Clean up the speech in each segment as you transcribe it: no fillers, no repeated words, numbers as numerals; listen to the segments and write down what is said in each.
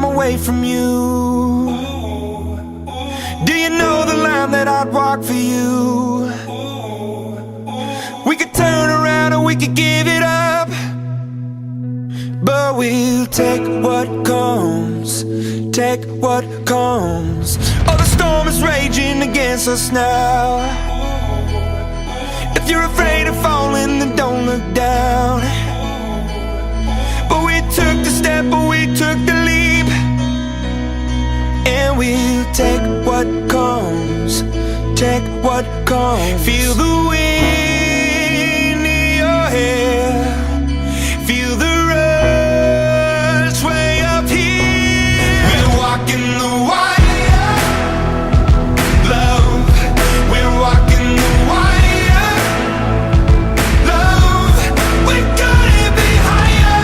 I'm away from you. Do you know the line that I'd walk for you? We could turn around or we could give it up, but we'll take what comes, take what comes. Oh, the storm is raging against us now. If you're afraid of falling, then don't look down. But we took the step, but we took the leap, and we'll take what comes, take what comes. Feel the wind in your hair, feel the rush way up here. We're walking the wire, love. We're walking the wire, love. We gotta be higher,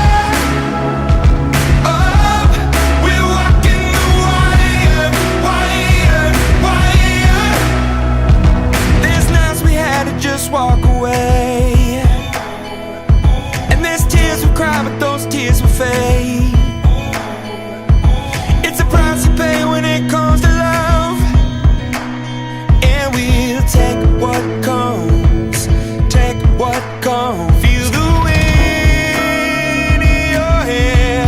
up. We're walking the wire, wire, wire. There's nights we had to just walk away, and there's tears we cry, but those tears will fade. It's a price you pay when it comes to love, and we'll take what comes, take what comes. Feel the wind in your hair,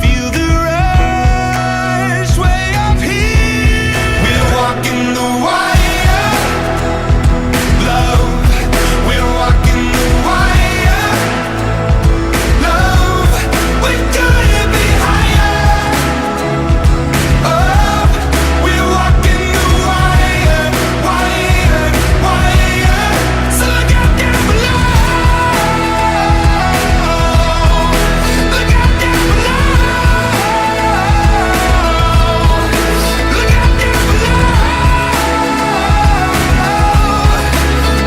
feel the rush way up here. We're walking the wire, love. We're walking the wire, love. We gotta be higher, up. We're walking the wire, wire, wire. So look out down below, look out down below, look out down below.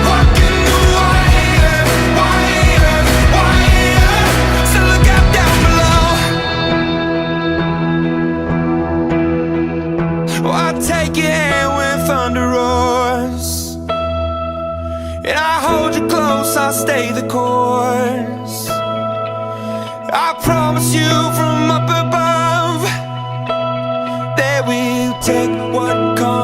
Walking the wire, wire, wire. So look out down below. Oh, I'll take your hand when thunder roars, and I hold you close, I'll stay the course. I promise you from up above that we'll take what comes.